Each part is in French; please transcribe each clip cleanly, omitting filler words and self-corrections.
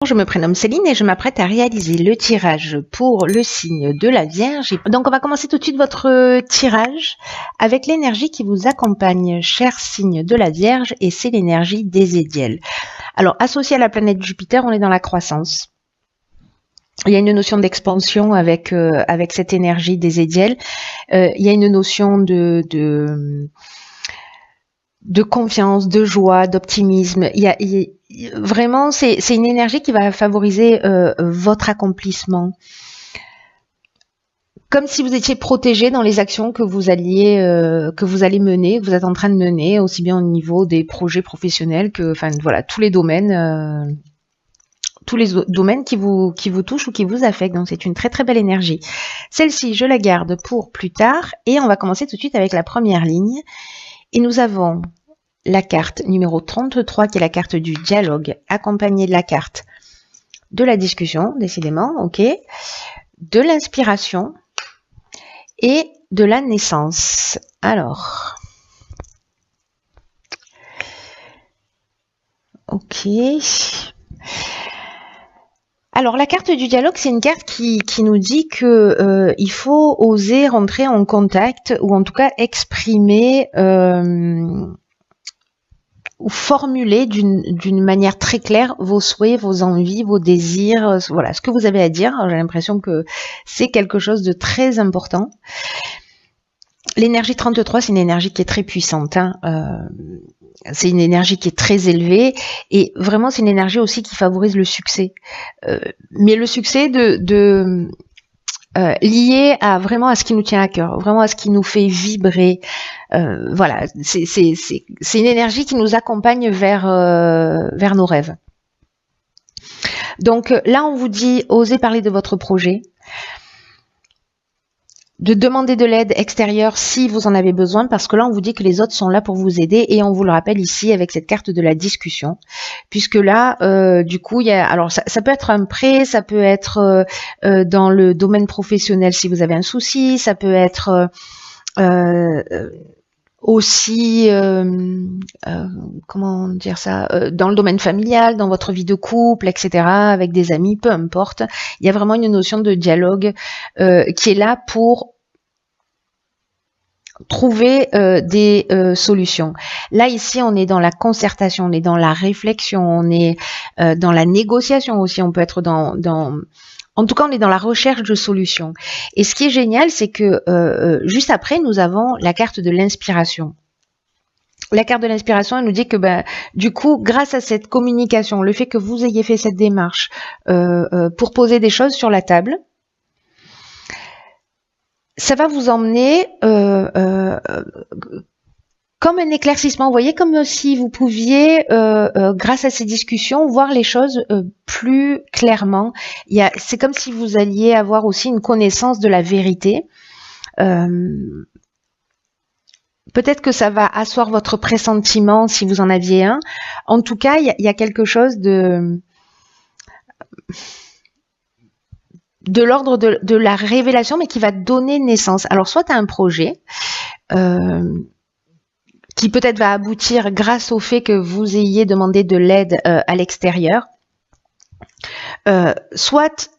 Je me prénomme Céline et je m'apprête à réaliser le tirage pour le signe de la Vierge. Donc on va commencer tout de suite votre tirage avec l'énergie qui vous accompagne, cher signe de la Vierge, et c'est l'énergie des Édiels. Alors associé à la planète Jupiter, on est dans la croissance. Il y a une notion d'expansion avec cette énergie des Édiels. Il y a une notion de confiance, de joie, d'optimisme. Vraiment, c'est une énergie qui va favoriser votre accomplissement. Comme si vous étiez protégé dans les actions que vous allez mener, que vous êtes en train de mener, aussi bien au niveau des projets professionnels que, enfin voilà, tous les domaines qui vous touchent ou qui vous affectent. Donc c'est une très très belle énergie. Celle-ci, je la garde pour plus tard et on va commencer tout de suite avec la première ligne. Et nous avons la carte numéro 33 qui est la carte du dialogue, accompagnée de la carte de la discussion, décidément, ok, de l'inspiration et de la naissance. Alors, ok. Alors la carte du dialogue, c'est une carte qui nous dit que il faut oser rentrer en contact ou en tout cas exprimer ou formuler d'une manière très claire vos souhaits, vos envies, vos désirs, voilà, ce que vous avez à dire. J'ai l'impression que c'est quelque chose de très important. L'énergie 33, c'est une énergie qui est très puissante, hein. C'est une énergie qui est très élevée et vraiment c'est une énergie aussi qui favorise le succès. Mais le succès lié à vraiment à ce qui nous tient à cœur, vraiment à ce qui nous fait vibrer. Voilà, c'est une énergie qui nous accompagne vers nos rêves. Donc là, on vous dit, osez parler de votre projet, de demander de l'aide extérieure si vous en avez besoin, parce que là, on vous dit que les autres sont là pour vous aider, et on vous le rappelle ici avec cette carte de la discussion, puisque là, du coup, il y a, alors ça peut être un prêt, ça peut être dans le domaine professionnel si vous avez un souci, ça peut être aussi, comment dire ça, dans le domaine familial, dans votre vie de couple, etc., avec des amis, peu importe. Il y a vraiment une notion de dialogue qui est là pour trouver des solutions. Là, ici, on est dans la concertation, on est dans la réflexion, on est dans la négociation aussi, on peut être en tout cas, on est dans la recherche de solutions. Et ce qui est génial, c'est que juste après, nous avons la carte de l'inspiration. La carte de l'inspiration, elle nous dit que du coup, grâce à cette communication, le fait que vous ayez fait cette démarche pour poser des choses sur la table, ça va vous emmener comme un éclaircissement, vous voyez, comme si vous pouviez, grâce à ces discussions, voir les choses plus clairement. C'est comme si vous alliez avoir aussi une connaissance de la vérité. Peut-être que ça va asseoir votre pressentiment si vous en aviez un. En tout cas, il y a quelque chose de l'ordre de la révélation, mais qui va donner naissance. Alors, soit tu as un projet qui peut-être va aboutir grâce au fait que vous ayez demandé de l'aide à l'extérieur, soit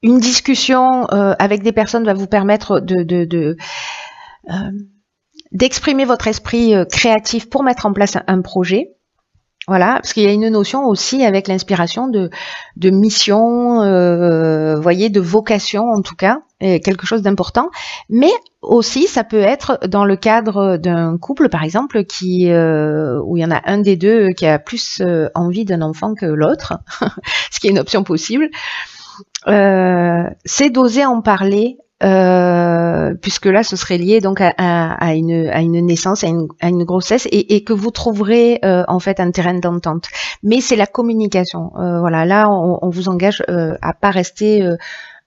une discussion avec des personnes va vous permettre d'exprimer votre esprit créatif pour mettre en place un projet. Voilà, parce qu'il y a une notion aussi avec l'inspiration de mission, voyez, de vocation en tout cas, quelque chose d'important. Mais aussi, ça peut être dans le cadre d'un couple, par exemple, où il y en a un des deux qui a plus envie d'un enfant que l'autre, ce qui est une option possible. C'est d'oser en parler. Puisque là, ce serait lié donc à une naissance, à une grossesse, et que vous trouverez en fait un terrain d'entente. Mais c'est la communication. Voilà, là, on vous engage à pas rester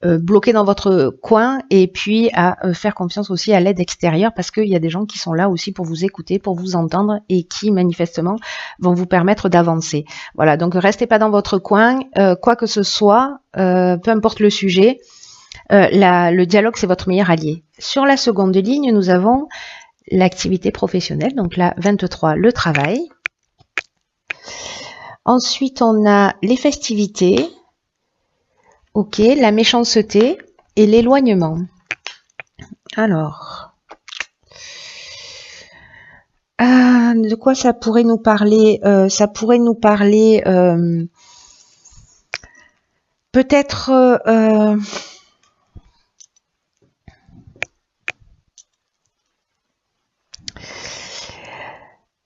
bloqué dans votre coin, et puis à faire confiance aussi à l'aide extérieure, parce qu'il y a des gens qui sont là aussi pour vous écouter, pour vous entendre, et qui manifestement vont vous permettre d'avancer. Voilà, donc restez pas dans votre coin, quoi que ce soit, peu importe le sujet. Le dialogue, c'est votre meilleur allié. Sur la seconde ligne, nous avons l'activité professionnelle, donc la 23, le travail. Ensuite, on a les festivités. Ok, la méchanceté et l'éloignement. Alors, de quoi ça pourrait nous parler? Ça pourrait nous parler peut-être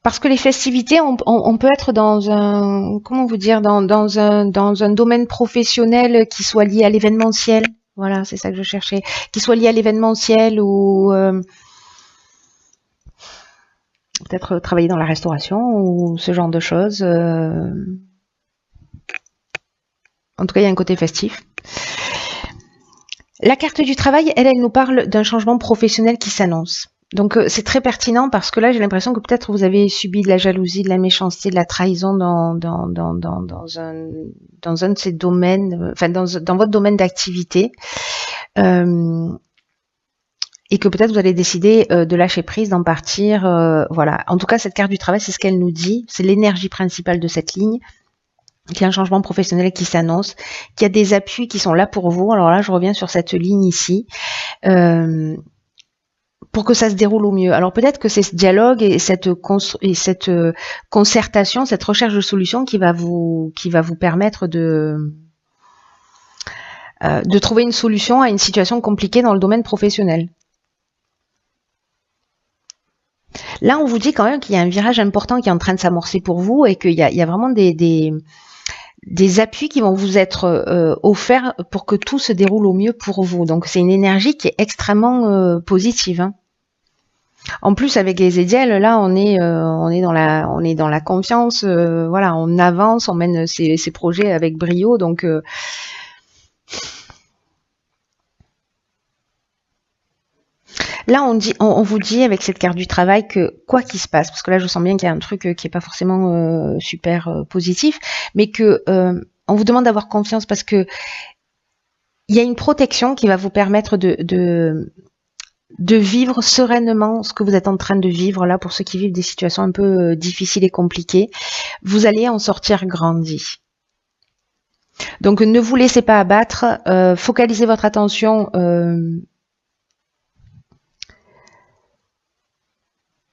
parce que les festivités, on peut être dans un, comment vous dire, dans un domaine professionnel qui soit lié à l'événementiel. Voilà, c'est ça que je cherchais. Qui soit lié à l'événementiel ou peut-être travailler dans la restauration ou ce genre de choses. En tout cas, il y a un côté festif. La carte du travail, elle nous parle d'un changement professionnel qui s'annonce. Donc c'est très pertinent parce que là j'ai l'impression que peut-être vous avez subi de la jalousie, de la méchanceté, de la trahison dans un de ces domaines, enfin dans votre domaine d'activité, et que peut-être vous allez décider de lâcher prise, d'en partir. Voilà. En tout cas, cette carte du travail, c'est ce qu'elle nous dit, c'est l'énergie principale de cette ligne. Qu'il y a un changement professionnel qui s'annonce, qu'il y a des appuis qui sont là pour vous. Alors là, je reviens sur cette ligne ici. Pour que ça se déroule au mieux. Alors peut-être que c'est ce dialogue et cette concertation, cette recherche de solutions qui va vous permettre de trouver une solution à une situation compliquée dans le domaine professionnel. Là, on vous dit quand même qu'il y a un virage important qui est en train de s'amorcer pour vous et qu'il y a vraiment des appuis qui vont vous être offerts pour que tout se déroule au mieux pour vous. Donc c'est une énergie qui est extrêmement positive. Hein. En plus avec les Hédiels, là on est dans la confiance. Voilà, on avance, on mène ces projets avec brio. Donc là, on vous dit avec cette carte du travail que quoi qu'il se passe, parce que là, je sens bien qu'il y a un truc qui est pas forcément super positif, mais que on vous demande d'avoir confiance parce que il y a une protection qui va vous permettre de vivre sereinement ce que vous êtes en train de vivre là. Pour ceux qui vivent des situations un peu difficiles et compliquées, vous allez en sortir grandi. Donc, ne vous laissez pas abattre, focalisez votre attention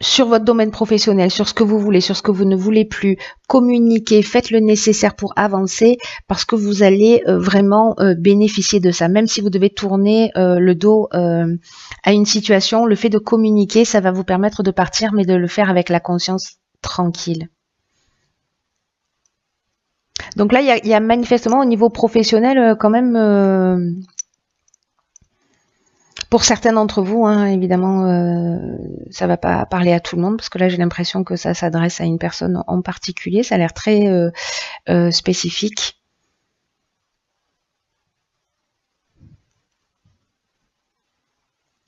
sur votre domaine professionnel, sur ce que vous voulez, sur ce que vous ne voulez plus, communiquez, faites le nécessaire pour avancer parce que vous allez vraiment bénéficier de ça. Même si vous devez tourner le dos à une situation, le fait de communiquer, ça va vous permettre de partir, mais de le faire avec la conscience tranquille. Donc là, il y a manifestement au niveau professionnel quand même... Pour certains d'entre vous, hein, évidemment, ça va pas parler à tout le monde parce que là j'ai l'impression que ça s'adresse à une personne en particulier. Ça a l'air très spécifique.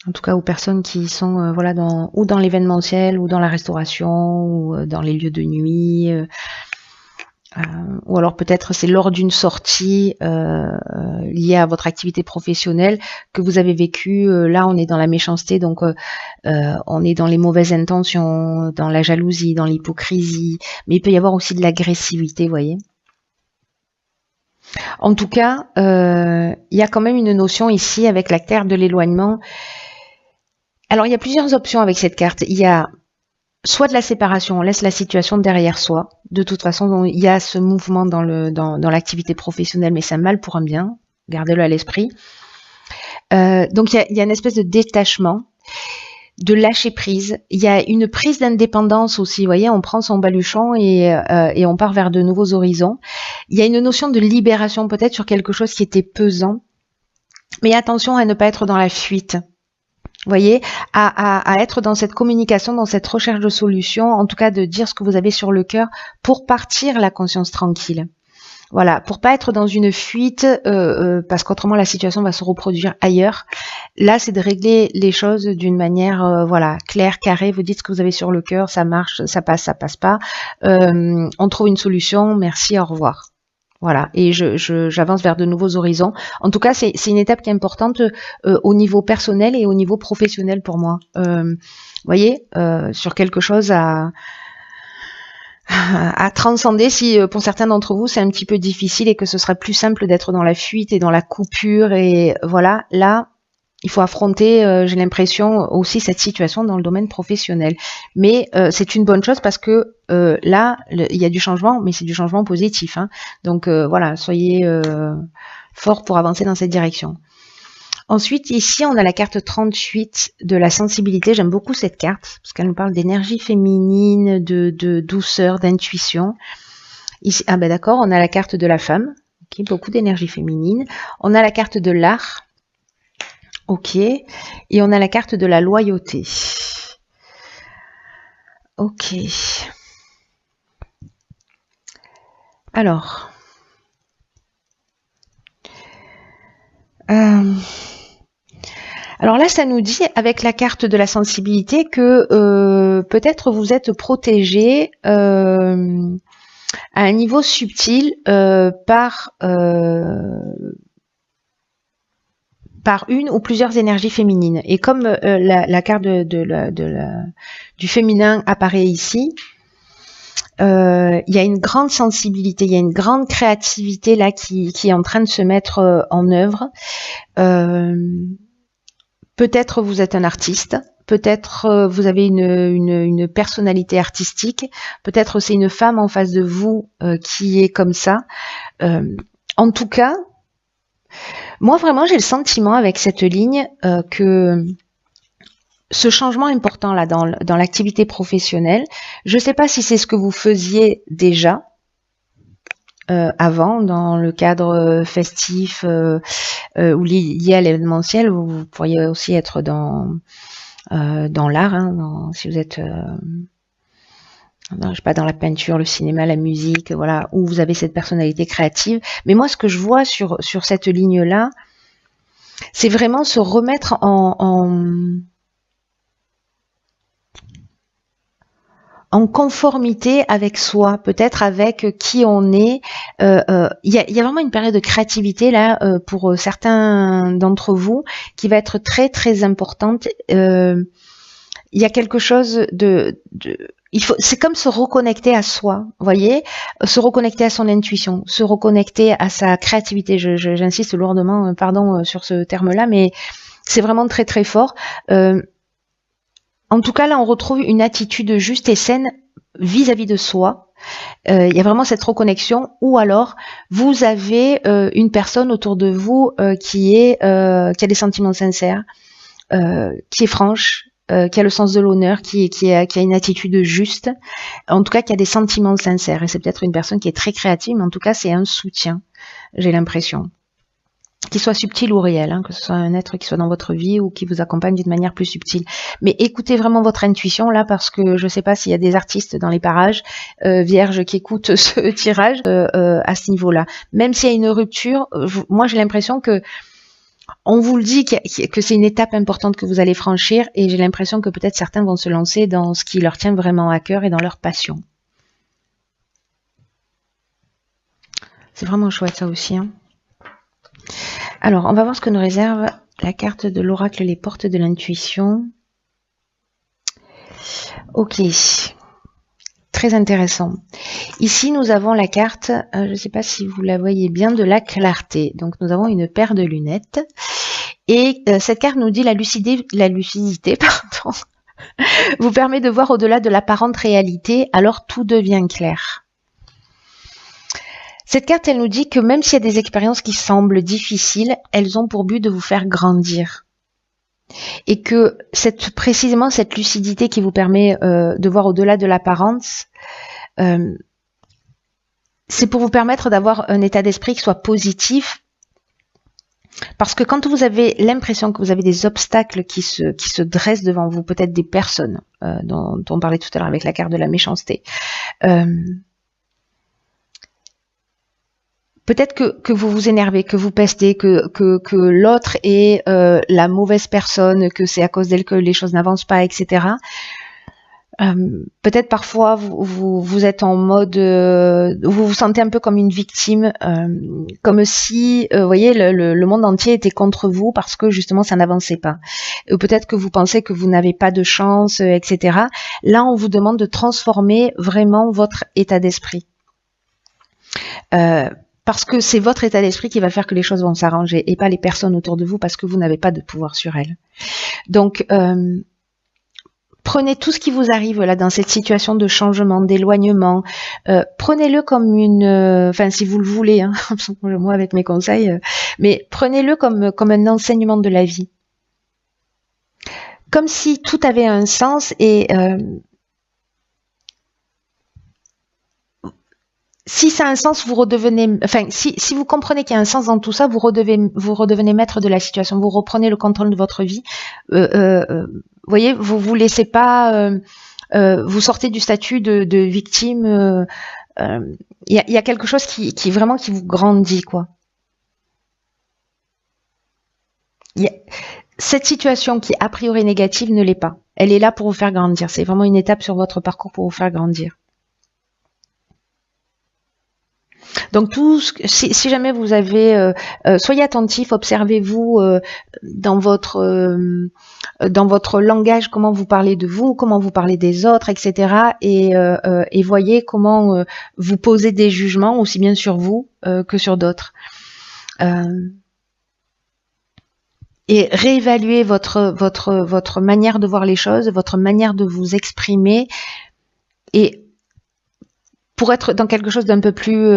En tout cas aux personnes qui sont voilà ou dans l'événementiel ou dans la restauration ou dans les lieux de nuit. Ou alors peut-être c'est lors d'une sortie liée à votre activité professionnelle que vous avez vécu. Là, on est dans la méchanceté, donc on est dans les mauvaises intentions, dans la jalousie, dans l'hypocrisie. Mais il peut y avoir aussi de l'agressivité, vous voyez. En tout cas, il y a quand même une notion ici avec la carte de l'éloignement. Alors, il y a plusieurs options avec cette carte. Il y a soit de la séparation, on laisse la situation derrière soi. De toute façon, il y a ce mouvement dans l'activité professionnelle, mais c'est un mal pour un bien. Gardez-le à l'esprit. Donc, il y a une espèce de détachement, de lâcher prise. Il y a une prise d'indépendance aussi. Vous voyez, on prend son baluchon et on part vers de nouveaux horizons. Il y a une notion de libération peut-être sur quelque chose qui était pesant. Mais attention à ne pas être dans la fuite. Vous voyez, à être dans cette communication, dans cette recherche de solutions, en tout cas de dire ce que vous avez sur le cœur pour partir la conscience tranquille. Voilà, pour pas être dans une fuite, parce qu'autrement la situation va se reproduire ailleurs. Là, c'est de régler les choses d'une manière, voilà, claire, carrée. Vous dites ce que vous avez sur le cœur, ça marche, ça passe pas. On trouve une solution. Merci, au revoir. Voilà, et j'avance vers de nouveaux horizons. En tout cas, c'est une étape qui est importante au niveau personnel et au niveau professionnel pour moi. Vous voyez, sur quelque chose à à transcender si pour certains d'entre vous c'est un petit peu difficile et que ce serait plus simple d'être dans la fuite et dans la coupure et voilà, là il faut affronter, j'ai l'impression, aussi cette situation dans le domaine professionnel. Mais c'est une bonne chose parce que là, il y a du changement, mais c'est du changement positif. Hein. Donc voilà, soyez forts pour avancer dans cette direction. Ensuite, ici, on a la carte 38 de la sensibilité. J'aime beaucoup cette carte parce qu'elle nous parle d'énergie féminine, de douceur, d'intuition. Ici, ah ben d'accord, on a la carte de la femme, okay, beaucoup d'énergie féminine. On a la carte de l'art. Ok, et on a la carte de la loyauté. Ok. Alors. Alors là, ça nous dit, avec la carte de la sensibilité, que peut-être vous êtes protégé à un niveau subtil par une ou plusieurs énergies féminines. Et comme la carte du féminin apparaît ici, il y a une grande sensibilité, il y a une grande créativité là qui est en train de se mettre en œuvre. Peut-être vous êtes un artiste, peut-être vous avez une personnalité artistique, peut-être c'est une femme en face de vous qui est comme ça. En tout cas, moi vraiment j'ai le sentiment avec cette ligne que ce changement important là dans l'activité professionnelle, je ne sais pas si c'est ce que vous faisiez déjà avant dans le cadre festif ou lié à l'événementiel, vous pourriez aussi être dans l'art, hein, si vous êtes je sais pas, dans la peinture, le cinéma, la musique, voilà, où vous avez cette personnalité créative. Mais moi, ce que je vois sur cette ligne-là, c'est vraiment se remettre en conformité avec soi, peut-être avec qui on est. Il y a vraiment une période de créativité là pour certains d'entre vous qui va être très très importante. Il y a quelque chose c'est comme se reconnecter à soi, vous voyez, se reconnecter à son intuition, se reconnecter à sa créativité. J'insiste lourdement, pardon sur ce terme-là, mais c'est vraiment très très fort. En tout cas, là, on retrouve une attitude juste et saine vis-à-vis de soi. Il y a vraiment cette reconnexion. Ou alors, vous avez une personne autour de vous qui a des sentiments sincères, qui est franche, qui a le sens de l'honneur, qui a une attitude juste. En tout cas, qui a des sentiments sincères. Et c'est peut-être une personne qui est très créative, mais en tout cas, c'est un soutien, j'ai l'impression. Qu'il soit subtil ou réel, hein, que ce soit un être qui soit dans votre vie ou qui vous accompagne d'une manière plus subtile. Mais écoutez vraiment votre intuition là, parce que je ne sais pas s'il y a des artistes dans les parages vierges qui écoutent ce tirage à ce niveau-là. Même s'il y a une rupture, moi j'ai l'impression que on vous le dit que c'est une étape importante que vous allez franchir, et j'ai l'impression que peut-être certains vont se lancer dans ce qui leur tient vraiment à cœur et dans leur passion. C'est vraiment chouette ça aussi, hein. Alors, on va voir ce que nous réserve la carte de l'oracle, les portes de l'intuition. Ok, très intéressant. Ici, nous avons la carte, je ne sais pas si vous la voyez bien, de la clarté. Donc, nous avons une paire de lunettes. Et cette carte nous dit la lucidité, pardon, vous permet de voir au-delà de l'apparente réalité, alors tout devient clair. Cette carte, elle nous dit que même s'il y a des expériences qui semblent difficiles, elles ont pour but de vous faire grandir. Et que précisément cette lucidité qui vous permet de voir au-delà de l'apparence, c'est pour vous permettre d'avoir un état d'esprit qui soit positif. Parce que quand vous avez l'impression que vous avez des obstacles qui se dressent devant vous, peut-être des personnes dont on parlait tout à l'heure avec la carte de la méchanceté, peut-être que vous vous énervez, que vous pestez, que l'autre est la mauvaise personne, que c'est à cause d'elle que les choses n'avancent pas, etc. Peut-être parfois vous êtes en mode, vous vous sentez un peu comme une victime, comme si, vous voyez, le monde entier était contre vous parce que justement ça n'avançait pas. Ou peut-être que vous pensez que vous n'avez pas de chance, etc. Là, on vous demande de transformer vraiment votre état d'esprit. Parce que c'est votre état d'esprit qui va faire que les choses vont s'arranger et pas les personnes autour de vous parce que vous n'avez pas de pouvoir sur elles. Donc, prenez tout ce qui vous arrive là dans cette situation de changement, d'éloignement, prenez-le comme une, enfin si vous le voulez, hein, moi avec mes conseils, mais prenez-le comme un enseignement de la vie, comme si tout avait un sens et si ça a un sens, vous redevenez, enfin, si vous comprenez qu'il y a un sens dans tout ça, vous redevenez maître de la situation, vous reprenez le contrôle de votre vie. Vous voyez, vous laissez pas, vous sortez du statut de victime. Il y a quelque chose qui vraiment qui vous grandit, quoi. Cette situation qui a priori négative ne l'est pas. Elle est là pour vous faire grandir. C'est vraiment une étape sur votre parcours pour vous faire grandir. Donc si jamais vous avez, soyez attentif, observez-vous dans votre langage, comment vous parlez de vous, comment vous parlez des autres, etc. Et voyez comment vous posez des jugements aussi bien sur vous que sur d'autres. Et réévaluer votre manière de voir les choses, votre manière de vous exprimer, et pour être dans quelque chose d'un peu plus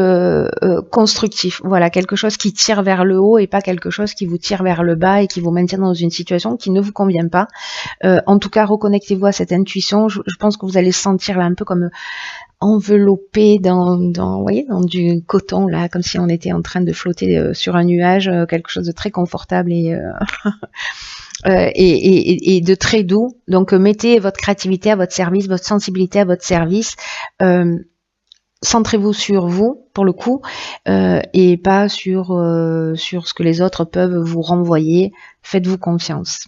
constructif. Voilà, quelque chose qui tire vers le haut et pas quelque chose qui vous tire vers le bas et qui vous maintient dans une situation qui ne vous convient pas. En tout cas, reconnectez-vous à cette intuition. Je pense que vous allez sentir là un peu comme enveloppé vous voyez, dans du coton, là, comme si on était en train de flotter sur un nuage, quelque chose de très confortable et de très doux. Donc mettez votre créativité à votre service, votre sensibilité à votre service. Centrez-vous sur vous, pour le coup, et pas sur ce que les autres peuvent vous renvoyer. Faites-vous confiance.